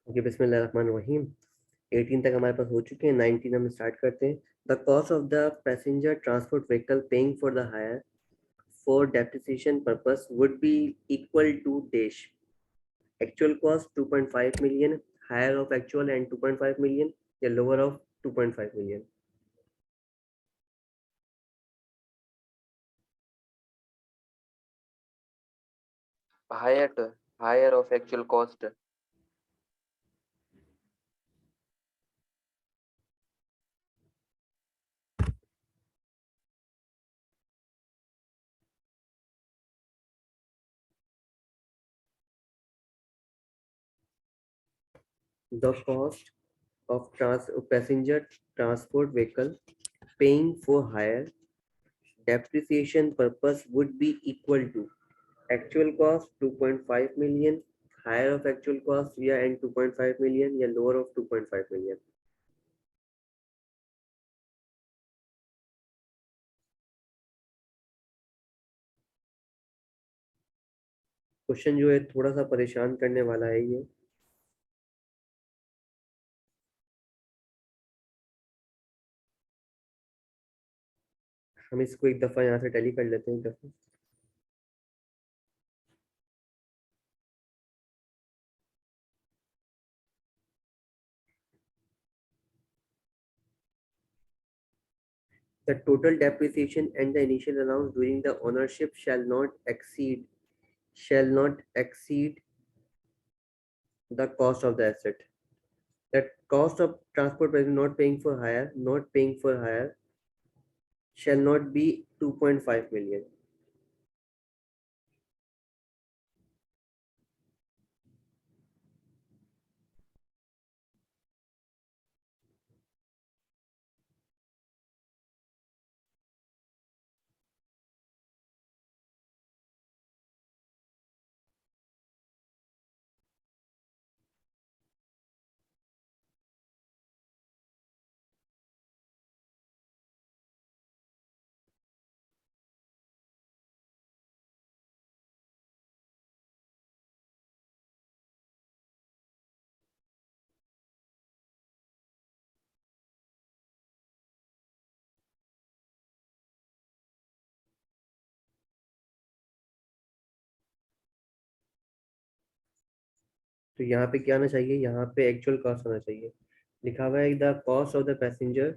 Okay, बिस्मिल्लाहिर्रहमानिर्रहीम। 18 तक हमारे पास हो चुके हैं, 19 हम स्टार्ट करते हैं। The cost of the passenger transport vehicle paying for the hire for depreciation purpose would be equal to dash actual cost 2.5 million, higher of actual and 2.5 million या lower of 2.5 million। higher higher of actual cost. The cost of passenger transport vehicle paying for hire depreciation purpose would be equal to actual cost 2.5 million, higher of actual cost या and 2.5 million या lower of 2.5 million। Question जो है थोड़ा सा परेशान करने वाला है ये। हम इसको एक दफा यहाँ से टैली कर लेते हैं एक दफा। The total depreciation and the initial allowance during the ownership shall not exceed the cost of the asset. That cost of transport by not paying for hire shall not be 2.5 million. तो यहाँ पे क्या आना चाहिए, यहाँ पे actual cost आना चाहिए। लिखा हुआ है the cost of the passenger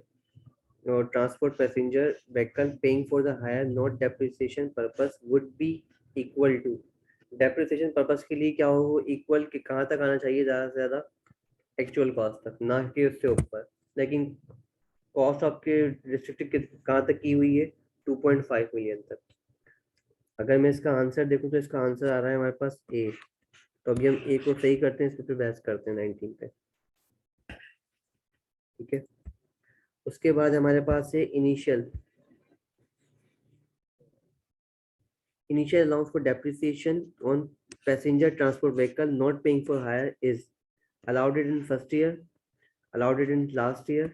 और transport passenger vehicle paying for the hire not depreciation purpose would be equal to. Depreciation purpose के लिए क्या हो, इक्वल के कहाँ तक आना चाहिए, ज़्यादा से ज़्यादा एक्चुअल कॉस्ट तक, ना कि उससे ऊपर। लेकिन कॉस्ट आपके रिस्ट्रिक्टेड कहाँ तक की हुई है, 2.5 मिलियन तक। अगर मैं इसका आंसर देखूँ तो इसका आंसर आ रहा है हमारे पास ए। तो अभी हम ए को सही करते हैं, इस पर बहस करते हैं 19 पे। ठीक है, उसके बाद हमारे पास है initial allowance for depreciation on passenger transport vehicle not paying for hire is allowed it in first year, allowed it in last year,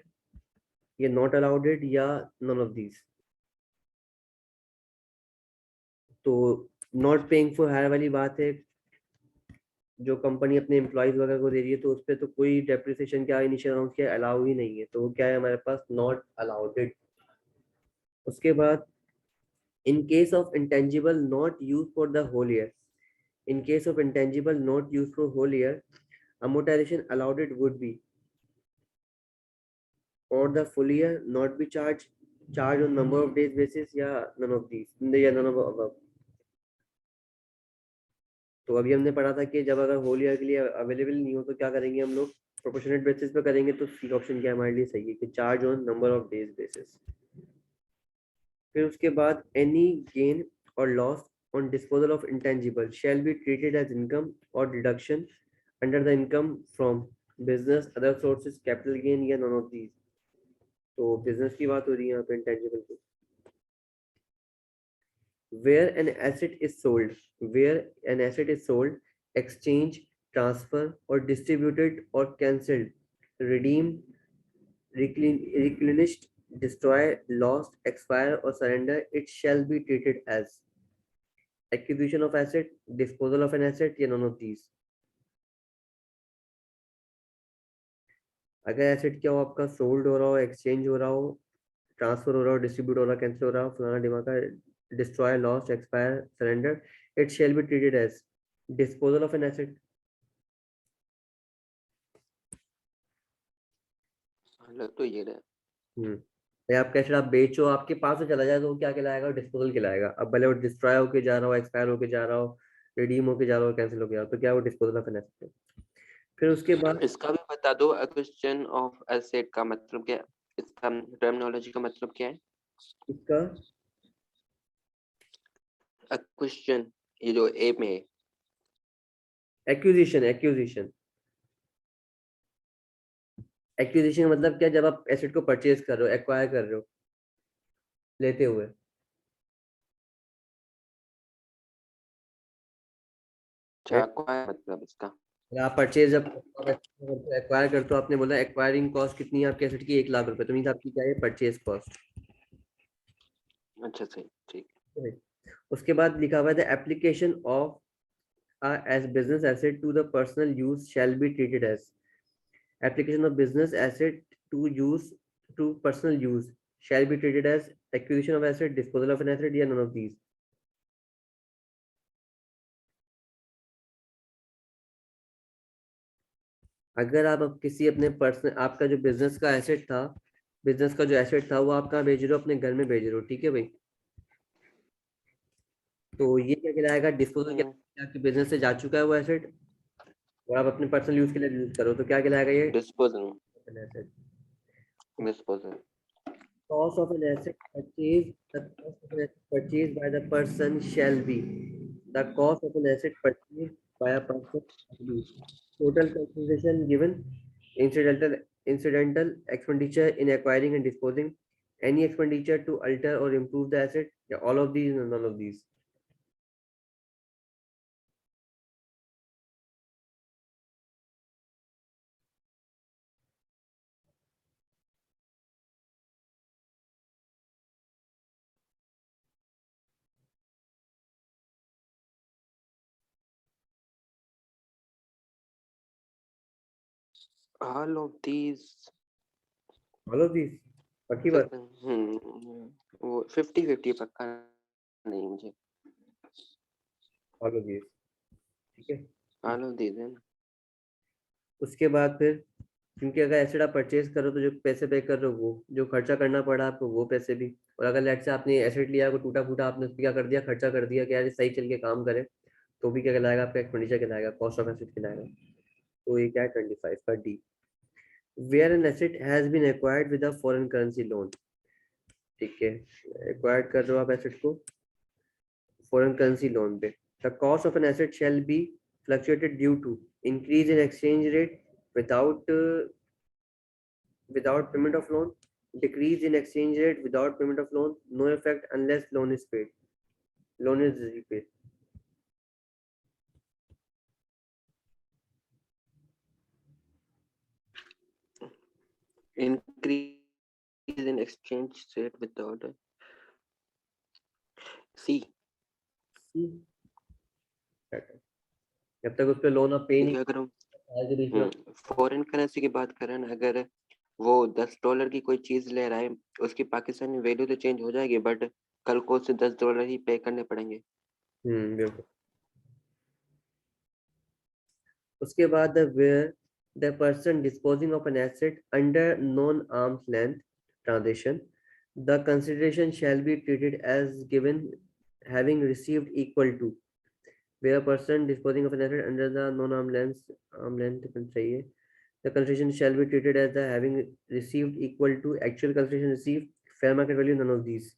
या not allowed it, या none of these। तो नॉट पेइंग फॉर हायर वाली बात है, जो company अपने employees वगैरह को दे रही है, तो उस पर तो कोई डेप्रिसिएशन क्या इनिशियल अलाउंस क्या अलाउ ही नहीं है, तो वो क्या है हमारे पास नॉट अलाउड इट। उसके बाद in case of intangible not used for the whole year, in case of intangible not used for whole year, amortization allowed it would be or the full year not be charged on number of days basis, या none of these, या none of above। तो अभी हमने पढ़ा था कि जब अगर होल ईयर के लिए अवेलेबल नहीं हो तो क्या करेंगे हम लोग, प्रोपोर्शनेट बेसिस पे करेंगे। तो सी ऑप्शन क्या हमारे लिए सही है कि charge on number of days basis. फिर उसके बाद एनी गेन और loss on disposal of intangible shall be treated as income और deduction under the income from business other sources capital gain, या नॉन ऑफ दीज। तो business की बात हो रही है यहाँ पे इंटेंजिबल की। where an asset is sold, where an asset is sold, exchange, transfer, or distributed or cancelled, redeemed, replenished, destroy, lost, expire, or surrender, it shall be treated as acquisition of asset, disposal of an asset, या none of these। अगर asset क्या हो आपका, sold हो रहा हो, exchange हो रहा हो, ट्रांसफर हो रहा हो, डिस्ट्रीब्यूट हो रहा हो, कैंसिल हो रहा हो, फलाना डिमाका, destroy, lost, expire, surrender, it shall be treated as disposal of an asset. लग तो ये रहा या आप कैसे आप बेचो, आपके पास से चला जाए तो वो क्या कहलाएगा, डिस्पोजल कहलाएगा। अब भले वो डिस्ट्रॉय होके जा रहा हो, एक्सपायर होके जा रहा हो, रिडीम होके जा रहा हो, कैंसिल होके जा रहा हो, तो क्या वो डिस्पोजल ऑफ एन एसेट है। फिर उसके है। बाद इसका भी बता दो, एक्विजिशन ऑफ एसेट का मतलब क्या है? इसका टर्मिनोलॉजी का मतलब क्या है? इसका एक्विजिशन, ये जो ए में है। एक्विजिशन, एक्विजिशन, एक्विजिशन का मतलब क्या, जब आप एसेट को परचेज कर रहे हो, एक्वायर कर रहे हो, लेते हुए। क्या क्या है मतलब इसका? अगर आप परचेज जब एक्वायर करते हो, आपने बोला एक्वायरिंग कॉस्ट कितनी है आपके एसेट की, 1 लाख रुपए, तो मीन आपकी क्या है, परचेज कॉस्ट। अच्छा सही, ठीक। उसके बाद लिखा हुआ है the application of as business asset to the personal use shall be treated as application of business asset to use to personal use shall be treated as acquisition of asset, disposal of an asset, या none of these। अगर आप अब किसी अपने personal, आपका जो business का asset था, बिजनेस का जो एसेट था वो आप कहाँ भेज रहे हो, अपने घर में भेज रहे हो, ठीक है भाई, तो ये क्या कहलाएगा, डिस्पोजल के, हम्म, आपके बिजनेस से जा चुका है वो एसेट और आप अपने पर्सनल यूज के लिए यूज करो, तो क्या कहलाएगा ये disposal, asset. Disposal. Cost of an asset purchased, the cost of an asset purchased by the person shall be the cost of an asset purchased by a person shall be total consideration given, incidental expenditure in acquiring and disposing, any expenditure to alter or improve the asset, yeah, all of these and none of these। All of these. all of these पक्की बात। वो 50-50 पक्का नहीं मुझे। all of these, ठीक है। All of these है ना। उसके बाद फिर, क्योंकि अगर एसिड आप परचेज करो तो जो पैसे पे कर रहे हो, वो जो खर्चा करना पड़ा आपको वो पैसे भी, और अगर लेट से आपने एसिड लिया, को टूटा फूटा, आपने उस पर क्या कर दिया, खर्चा कर दिया कि यार ये सही चल के काम करे, तो भी क्या कहलाएगा, आपका एक्सपेंडिचर कहलाएगा, कॉस्ट ऑफ एसिड कहलाएगा। तो ये क्या है, 25 का D. Where an asset has been acquired with a foreign currency loan, ठीक है, एक्वायर्ड कर रहे हो आप एसेट को फॉरेन करेंसी लोन पे, the cost of an asset shall be fluctuated due to increase in exchange rate without without payment of loan, decrease in exchange rate without payment of loan, no effect unless loan is paid, loan is repaid। Increase in exchange rate without see. जब तक उस पर loan आप पे नहीं, क्योंकि अगर हम साल के बीच में फॉरेन करेंसी की बात करें ना, अगर वो $10 की कोई चीज ले रहा है, उसकी पाकिस्तानी वैल्यू तो चेंज हो जाएगी, बट कल को उसे $10 ही पे करने पड़ेंगे। बिल्कुल। उसके बाद where the person disposing of an asset under non-arm's length transaction, the consideration shall be treated as given having received equal to, where a person disposing of an asset under the arm length चाहिए, the consideration shall be treated as the having received equal to actual consideration received, fair market value, none of these।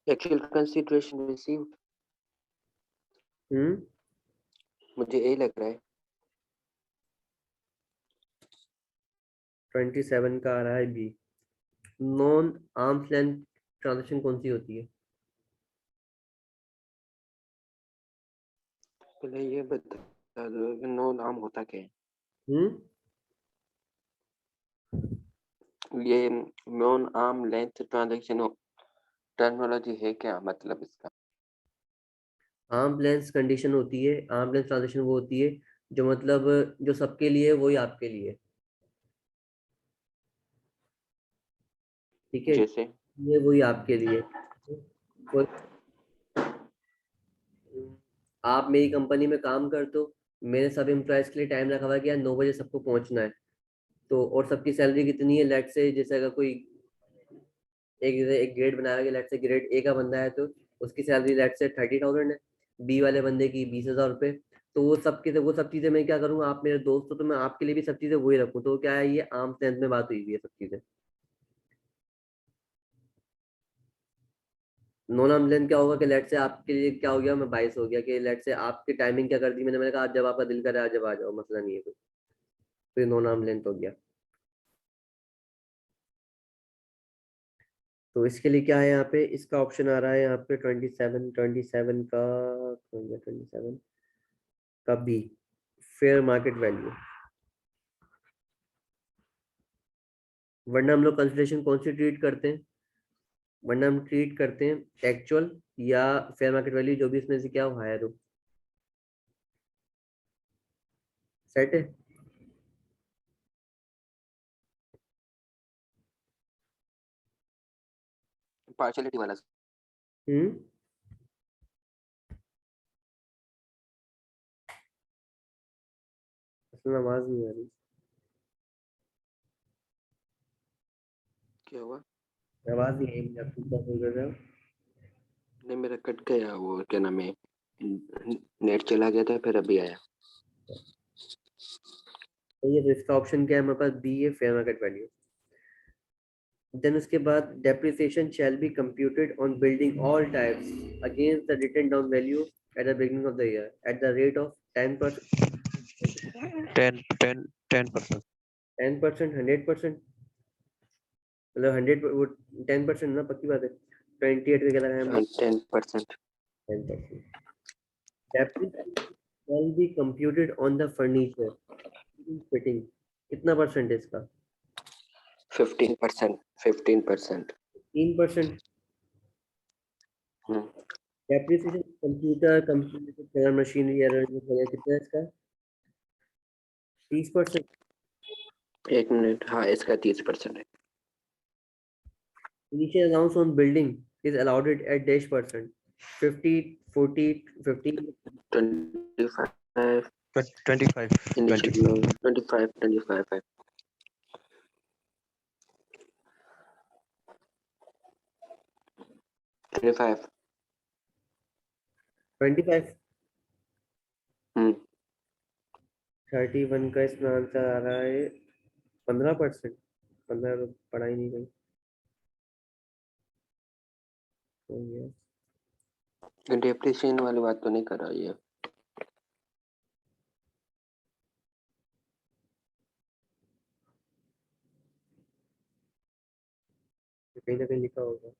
Actual consideration received, hmm मुझे यही लग रहा है। 27 का आ रहा है B. Non arm's length transaction कौन सी होती है। पहले ये बता दो कि नो नाम होता क्या है। हम्म ये non arm length transaction terminology है क्या, मतलब इसका? आर्म लेंथ कंडीशन होती है, आर्म लेंथ ट्रांजेक्शन वो होती है जो मतलब जो सबके लिए है, वही आपके लिए है। ठीक है, जैसे ये वही आपके लिए। कोई आप मेरी कंपनी में काम करते हो, मेरे सब एम्प्लॉयज के लिए टाइम रखा हुआ है कि यार 9 बजे सबको पहुंचना है। तो और सबकी सैलरी कितनी है, लेट से जैसे अगर कोई एक एक ग्रेड बनाया गया, लेट से ग्रेड ए का बंदा है तो उसकी सैलरी लेट से 30,000 है, बी वाले बंदे की 20,000 रुपये। तो वो सब चीजें मैं क्या करूंगा, आप मेरे दोस्त हो तो मैं आपके लिए भी सब चीजें वही रखूँ, तो क्या है, ये आर्म लेंथ में बात हुई हुई है सब चीजें। नॉन आर्म लेंथ क्या होगा कि लेट से आपके लिए क्या हो गया, मैं 22 हो गया कि लेट से आपकी टाइमिंग क्या कर दी मैंने कहा आज जब आपका दिल करे आज जब आ जाओ, मसला नहीं है कोई। तो ये नॉन आर्म लेंथ हो गया। तो इसके लिए क्या है यहाँ पे, इसका ऑप्शन आ रहा है यहाँ पे 27 का, 27 का बी, फेयर मार्केट वैल्यू। वरना हम लोग कंसिडरेशन कौन सी ट्रीट करते हैं, वरना हम ट्रीट करते हैं एक्चुअल या फेयर मार्केट वैल्यू, जो भी इसमें से क्या हो हायर हो। सेट है। पार्शलिटी वाला? हम्म। असल में आवाज नहीं आ रही। क्या हुआ? आवाज नहीं आई, आप क्या बोल रहे हो। नहीं, मेरा कट गया, वो क्या नाम है, नेट चला गया था, फिर अभी आया। तो ये, तो इसका ऑप्शन क्या है हमारे पास, बी है, फेयर मार्केट वैल्यू। देन उसके बाद depreciation shall be computed on building all types against the written down value at the beginning of the year at the rate of 10%। 10%। 10%, 100%, मतलब 100 वो 10% ना, पक्की बात है। 28 का क्या लगाया हमने, 10%। 10%। Depreciation shall be computed on the furniture fitting, कितना परसेंट है इसका, 15%। 15%। 3%। Depreciation computer computer machinery error कितना है इसका, 30%। एक मिनट, हाँ, इसका 30% है। Initial allowance on building is allowed it at dash percent. 50, 40, 15, 25 25 initial 25 loan, 25, 25 है। 25। 25, हम्म 31 का इसमें आंसर आ रहा है 15%। 15 तो पढ़ा ही नहीं कहीं। हो गया। डेप्रिसिएशन वाली बात तो नहीं कर रहा ये। तो कहीं ना कहीं लिखा होगा।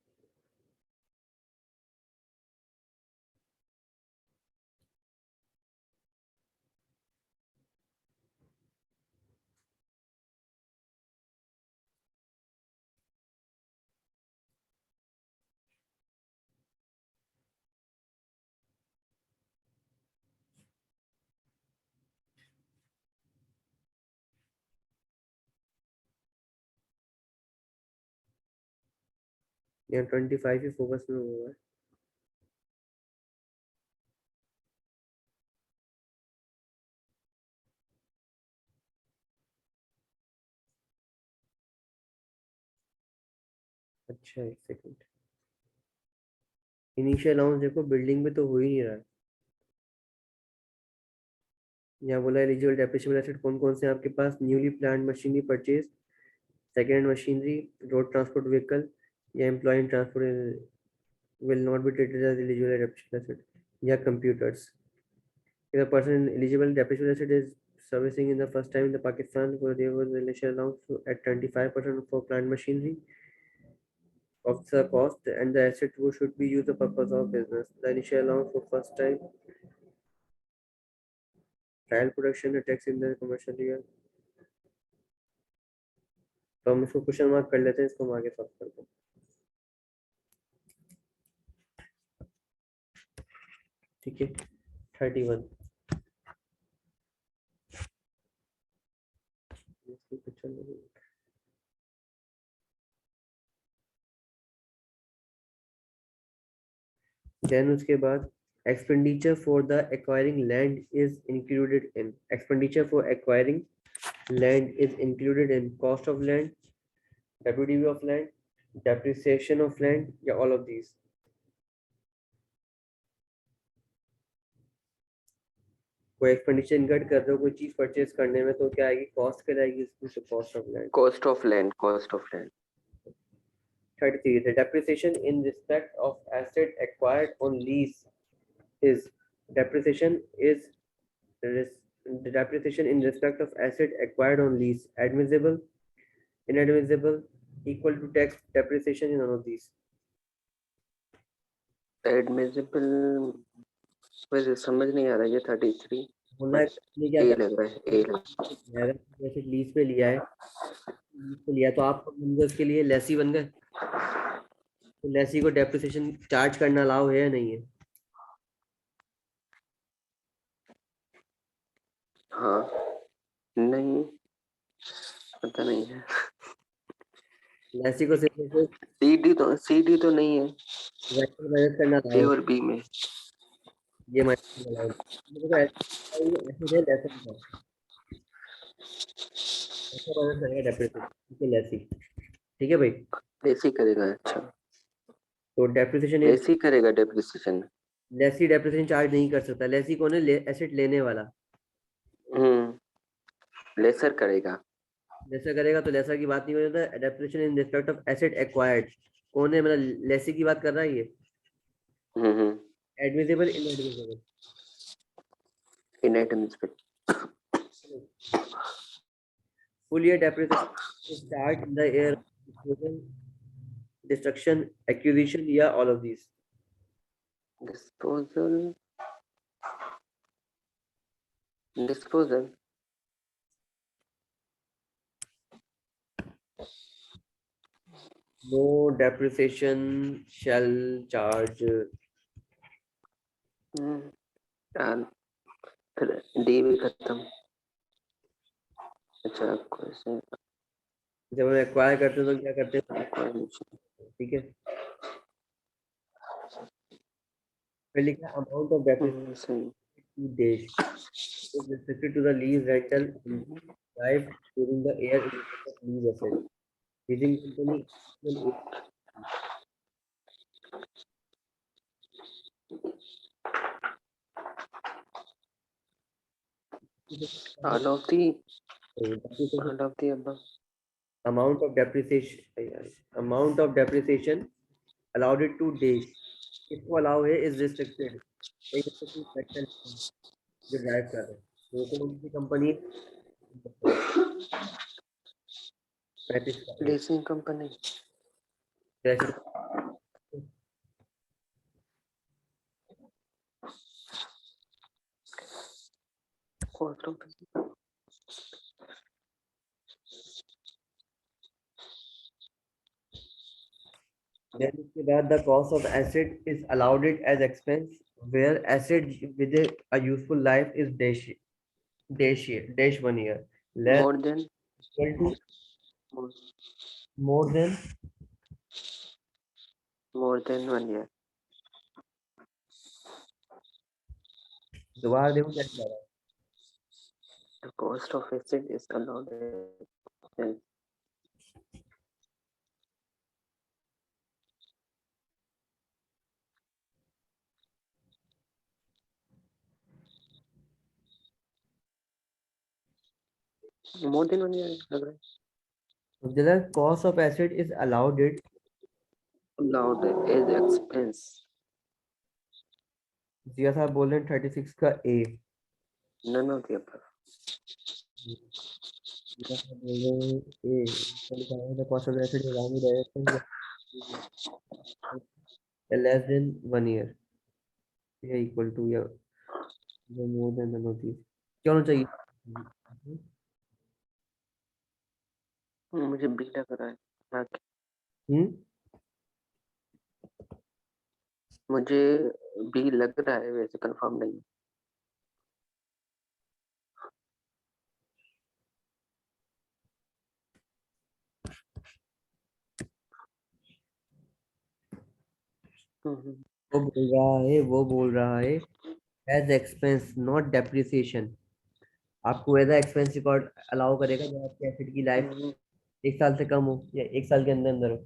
यहाँ 25 ही फोकस में हुआ है। अच्छा, एक सेकंड। इनिशियल अलाउंस देखो बिल्डिंग में तो हो ही नहीं रहा है। यहाँ बोला एलिजिबल डेप्रिसिएबल एसेट कौन कौन से हैं आपके पास, newly planned machinery purchase, second hand machinery, road transport vehicle, या employ in transport will not be treated as eligible depreciable asset, या computers. If a person eligible depreciable asset is servicing in the first time in the Pakistan, where there was initial allowance at 25% for plant machinery of the cost, and the asset should be used the purpose of business. The initial allowance for first time trial production tax in the commercial year. तो हम इसको question mark कर लेते हैं, इसको हम आगे solve करते हैं। ठीक है 31 देन उसके बाद expenditure for the acquiring land is included in expenditure for acquiring land is included in cost of land, WDV of land, depreciation of land या all of these। कोई एक्सपेंडिचर इनकर्ड कर रहे हो कोई चीज परचेज करने में तो क्या आएगी, कॉस्ट क्या आएगी इसकी, cost of land. Cost of land, cost of land. 33 the depreciation in respect of asset acquired on lease is depreciation is the depreciation in respect of asset acquired on lease admissible, inadmissible, equal to tax, depreciation in none of these। Admissible वैसे समझ नहीं आ रहा ये 33 बोलना है ये क्या ए लग रहा है, ए लग है, जैसे लीज पे लिया है, लीज पे लिया तो आप बन गए उसके लिए लेसी बन गए, तो लेसी को डेप्रिसिएशन चार्ज करना अलाउ है या नहीं है। हाँ नहीं पता नहीं है। लेसी को सिर्फ सीडी तो नहीं है, माइनस करना ए अलाउ, और बी में ये माइनस करना अलाउ है, ऐसे दे लेसन का ऐसा माइनस करेगा डेप्रिसिएशन, ठीक है लेसी, ठीक है भाई। ऐसे ही करेगा। अच्छा तो डेप्रिसिएशन इज ऐसे ही करेगा डेप्रिसिएशन। लेसी डेप्रिसिएशन चार्ज नहीं कर सकता, लेसी कौन है, एसेट लेने वाला, लेसर करेगा। लेसर करेगा तो लेसर की बात नहीं हो जाता, depreciation in respect of asset acquired कौन है, मतलब लेसी की बात कर रहा है ये, admissible inadmissible, inadmissible. full year depreciation is charged in the year disposal, destruction, acquisition या all of these। Disposal, disposal no depreciation shall charge, फिर डी भी खत्म। अच्छा क्वेश्चन, जब हम एक्वायर करते हैं तो क्या करते हैं, ठीक है फिर लिखा amount of depreciation to dash is restricted to the lease rental derived during the year in respect of lease asset, leasing company all of the depreciation, above। amount of depreciation allowed it to dash, इसको allow है is restricted, एक section जो drive कर रहे हैं वो कौन सी company, leasing company. Cost of then उसके बाद the cost of asset is allowed it as expense where asset with a useful life is dash 1 year less more than equal to more than 1 year. दोबारा देखो क्या लिखा है, The cost of asset is allowed as more than 1 year लग रहा है। the cost of asset is allowed it Allowed as expense। जिया साहब बोल रहे हैं 36 का ए, None of the above। जिया साहब बोल रहे हैं ए, तो लिखा है the cost of asset is allowed it as less than 1 year या equal to या more than none of these, क्या होना चाहिए, मुझे बी लग रहा है। हाँ, हम्म मुझे बी लग रहा है, वैसे कंफर्म नहीं। हम्म, वो बोल रहा है एज एक्सपेंस नॉट डेप्रिसिएशन। आपको एज एक्सपेंस रिकॉर्ड अलाउ करेगा जब आपके एसेट की लाइफ हम्म, 1 साल से कम हो या 1 साल के अंदर अंदर हो।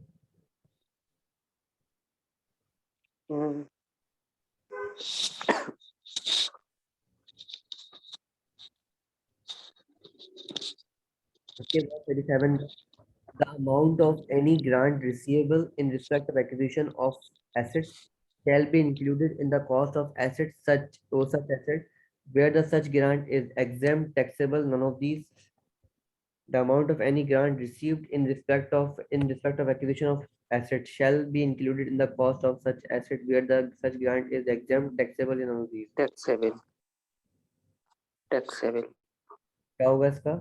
हम्म, उसके बाद 37, the amount of any grant receivable in respect of acquisition of assets shall be included in the cost of assets such asset where the such grant is exempt taxable. None of these. The amount of any grant received in respect of acquisition of asset shall be included in the cost of such asset where the such grant is exempt taxable in none of these. Taxable, taxable, क्या होगा इसका?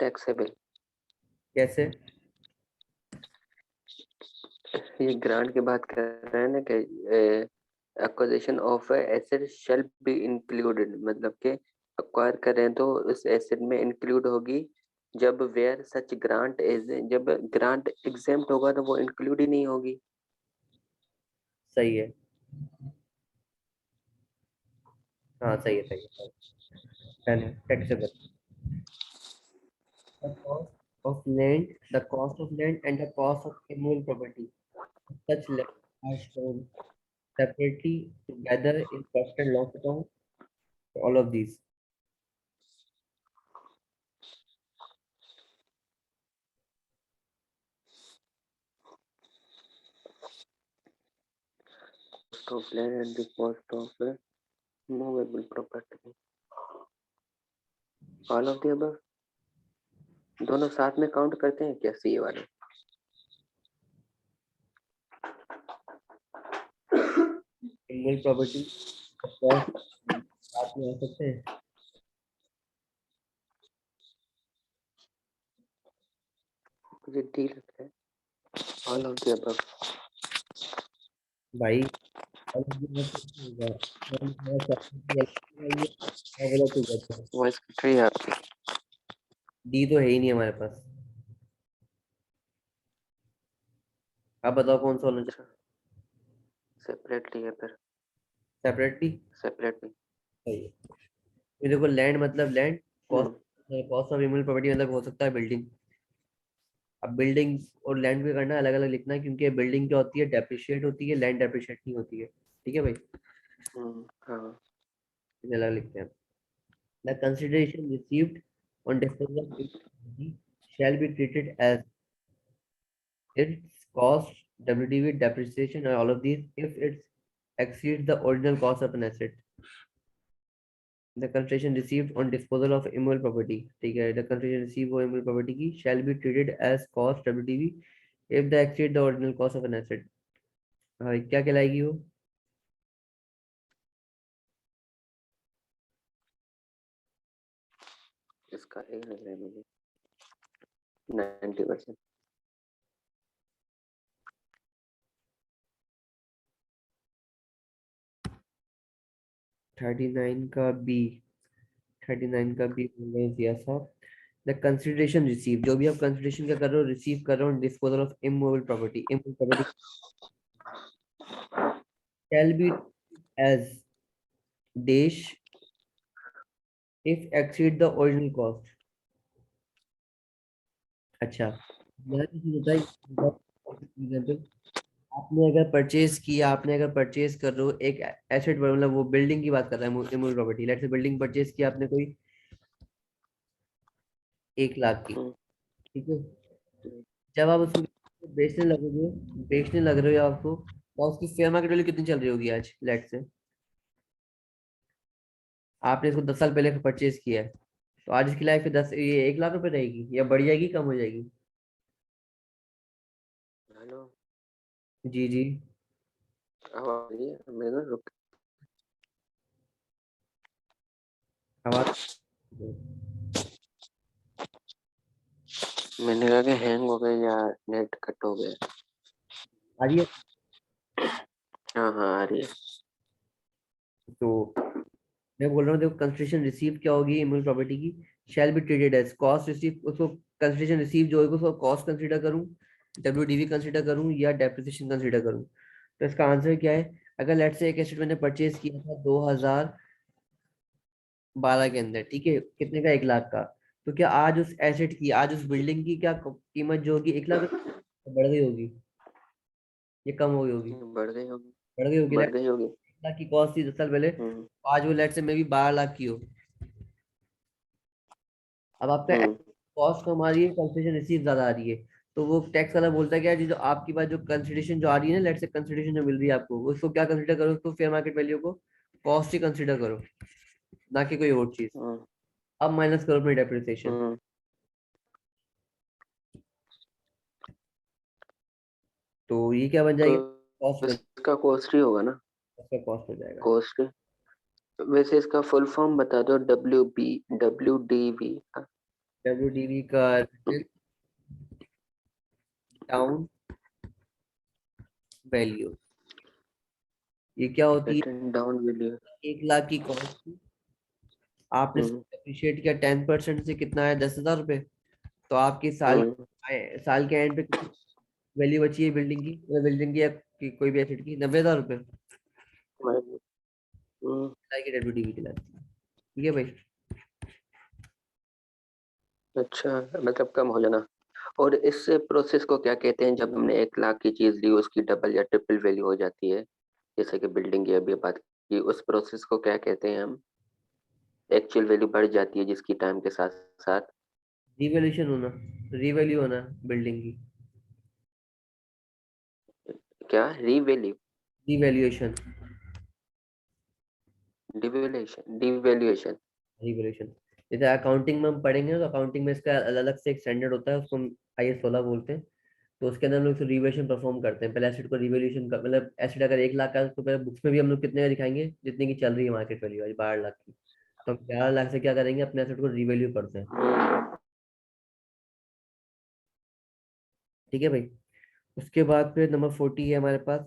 Taxable. कैसे? ये grant की बात कर रहे हैं ना कि acquisition of asset shall be included, मतलब कि अक्वायर करें तो उस एसेट में इंक्लूड होगी। जब वेयर सच ग्रांट इज, जब ग्रांट एग्जेम्प्ट होगा तो वो इंक्लूड ही नहीं होगी। सही है। हाँ सही है सही है। Taxable. The cost of land and the cost of immovable property. Such land are shown separately together in profit and loss account. All of these. Cost of land and the cost of movable property, all of the above. दोनों साथ में count करते हैं क्या सी वाले? Immovable property cost साथ में आ सकते हैं। मुझे डी लगता है, ऑल ऑफ द अबव। भाई all of the above कैसे होगा? हम थोड़ा separately अलग लगाइए, क्या बोला तू कहता है? वॉइस कट रही है आपकी। डी तो है ही नहीं हमारे पास। आप बताओ कौन सा होना चाहिए? अच्छा, सेपरेटली है फिर, सेपरेटली। सेपरेटली। सही है। ये देखो लैंड मतलब land, cost hmm, cost of immovable property मतलब हो सकता है बिल्डिंग। अब बिल्डिंग और लैंड भी करना अलग अलग लिखना है क्योंकि बिल्डिंग क्या होती है डेप्रिशिएट होती है, लैंड डेप्रिशिएट नहीं होती है। ठीक है भाई, हाँ। इसे अलग लिखते हैं। The consideration received on disposal of property shall be treated as its cost, WDV, depreciation, and all of these if it exceeds the original cost of an asset. The consideration received on disposal of immovable property, ठीक है, the consideration received for immovable property की shall be treated as cost, WDV, if they exceed the original cost of an asset. हाँ क्या कहलाएगी वो? इसका ए लग रहा है मुझे, 90%। 39 का बी। 39 का बी हमने दिया था। द कंसिडरेशन रिसीव, जो भी आप कंसिडरेशन क्या कर रहे हो, रिसीव कर रहे हो disposal of immovable property, immovable property shall be as dash if exceed the original cost। अच्छा, यहाँ की चीज होता है एग्जाम्पल, आपने अगर परचेज कर रहे हो एक एसेट, मतलब वो बिल्डिंग की बात कर रहा है, immovable property, let's say building purchase किया आपने कोई 1 लाख की। हम्म, ठीक है, जब आप उसको बेचने लग रहे हो या आपको, तो उसकी फेयर मार्केट वैल्यू कितनी चल रही होगी आज, लेट से आपने इसको 10 साल पहले परचेज किया है, तो आज इसकी लाइफ 1 लाख रुपए रहेगी या बढ़ जाएगी कम हो जाएगी? हेलो, जी जी। आवाज आ रही है? मैं ना रुक। आवाज मैंने कहा कि हैंग हो गया या नेट कट हो गया। आ रही है? हाँ हाँ आ रही है। तो मैं बोल रहा हूँ, देखो कंसिडरेशन रिसीव क्या होगी इमोशनल प्रॉपर्टी की, shall be treated as cost receive, उसको कंसिडरेशन रिसीव जो होगा उसको कॉस्ट कंसीडर करूँ, डब्ल्यूडीवी कंसीडर करूँ या डेप्रिसिएशन कंसीडर करूँ? तो इसका आंसर क्या है? अगर लेट्स से एक एसेट मैंने परचेज किया था 2012 के अंदर, ठीक है, कितने का, 1 लाख का, तो क्या आज उस एसेट की, आज उस बिल्डिंग की क्या कीमत जो होगी, 1 लाख बढ़ गई होगी, ये कम हो गई होगी? बढ़ गई होगी। बढ़ गई होगी। बढ़ लेट्स गई होगी। 1 लाख की कॉस्ट थी 10 साल पहले, हम्म। आज वो लेट्स से मे भी 12 लाख की हो। अब आपका हम्म। कॉस्ट कम आ रही है, कंसिडरेशन रिसीव ज्यादा आ रही है, तो वो टैक्स वाला बोलता है कि यार ये जो आपकी बात, जो कंसिडरेशन जो आ रही है ना, लेट्स से कंसिडरेशन जो मिल रही है आपको, उसको क्या कंसीडर करो, उसको फेयर मार्केट वैल्यू को कॉस्ट ही कंसीडर करो, ना कि कोई और चीज। हम्म। अब माइनस करो अपनी डेप्रिसिएशन, हम्म। तो ये क्या बन तो जाएगा? कॉस्ट बन, इसका कॉस्ट ही होगा ना। उसका कॉस्ट हो जाएगा। कॉस्ट। वैसे इसका फुल फॉर्म बता दो। WD डब्ल्यूडीवी का डाउन वैल्यू, ये क्या होती रिटर्न डाउन वैल्यू। है? 1 लाख की कॉस्ट थी, आपने हम्म। अप्रिशिएट किया 10% से, कितना है, 10,000 रुपए, तो आपकी हम्म। साल के एंड पे वैल्यू बची है बिल्डिंग की, बिल्डिंग की या कोई भी एसेट की, 90,000 रुपए हम्म। की डब्ल्यूडीवी कहलाती है। ठीक है भाई। अच्छा, मतलब कम हो जाना। और इस प्रोसेस को क्या कहते हैं जब हमने 1 लाख की चीज ली उसकी डबल या ट्रिपल वैल्यू हो जाती है, जैसे कि बिल्डिंग की अभी बात की, उस प्रोसेस को क्या कहते हैं हम? एक्चुअल वैल्यू बढ़ जाती है जिसकी टाइम के साथ साथ। रिवैल्यूएशन होना, रिवैल्यू होना बिल्डिंग की, क्या? Revalue? Revaluation, devaluation? Devaluation? Revaluation. जैसे अकाउंटिंग में हम पढ़ेंगे ना, तो अकाउंटिंग में इसका अलग से एक स्टैंडर्ड होता है, उसको हम IAS 16 बोलते हैं। तो उसके अंदर हम लोग रिवैल्यूएशन परफॉर्म करते हैं, पहले एसेट को रिवैल्यूएशन का, मतलब एसेट अगर 1 लाख का है, तो पहले बुक्स में भी हम लोग कितने का दिखाएंगे, जितने की चल रही है मार्केट वैल्यू आज 12 लाख की, तो हम 11 लाख से क्या करेंगे, अपने एसेट को रिवैल्यू करते हैं। ठीक है भाई। उसके बाद फिर नंबर 40 है हमारे पास,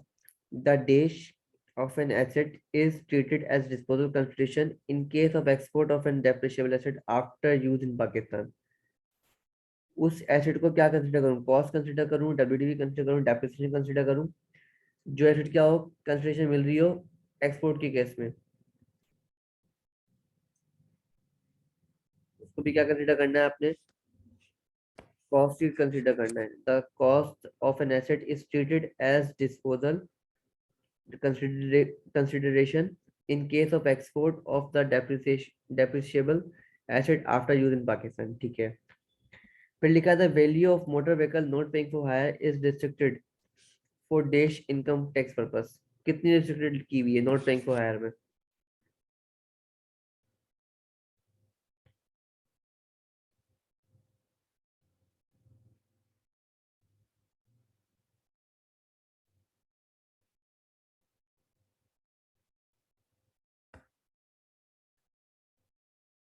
the dash of an asset is treated as disposable consideration in case of export of an depreciable asset after use in Pakistan। उस एसेट को क्या कंसिडर करूं, कॉस्ट कंसिडर करूं, डब्ल्यूडीवी कंसिडर करूं, डेप्रिसिएशन कंसिडर करूं? जो एसेट क्या हो, कंसिडरेशन मिल रही हो एक्सपोर्ट के केस में, उसको भी क्या कंसिडर करना है आपने, कॉस्ट ही कंसिडर करना है। The cost of an asset is treated as disposal consideration in case of export of the depreciable asset after use in Pakistan। ठीक है। फिर लिखा था value of motor vehicle not paying for hire is restricted for this income tax purpose. कितनी restricted की हुई है not paying for higher में?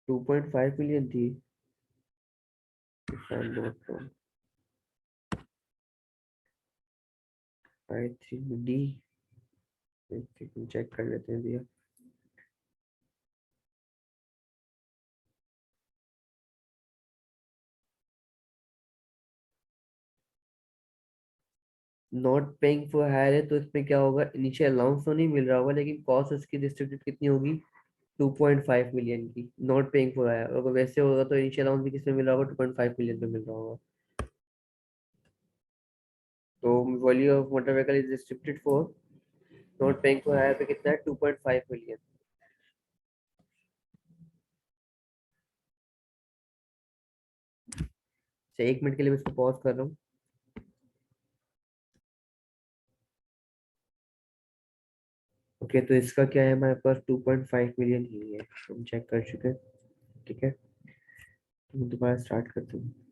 2.5 मिलियन थी, आई थिंक डी, चेक कर लेते हैं भैया। नॉट पेइंग फॉर हायर है, तो इसमें क्या होगा, इनिशियल अलाउंस तो नहीं मिल रहा होगा, लेकिन कॉस्ट उसकी डिस्ट्रिब्यूटेड कितनी होगी, 2.5 मिलियन की, नॉट पेइंग फॉर हायर। अगर वैसे होगा तो इनिशियल अमाउंट भी किसमें मिल रहा होगा, 2.5 मिलियन पे मिल रहा होगा। तो value of motor vehicle is restricted for not paying for hire पे कितना है, 2.5 मिलियन। अच्छा, 1 मिनट के लिए मैं इसको पॉज कर रहा हूँ। ओके, तो इसका क्या है, हमारे पास 2.5 मिलियन ही है, हम चेक कर चुके हैं। ठीक है, तो मैं दोबारा स्टार्ट करता हूँ।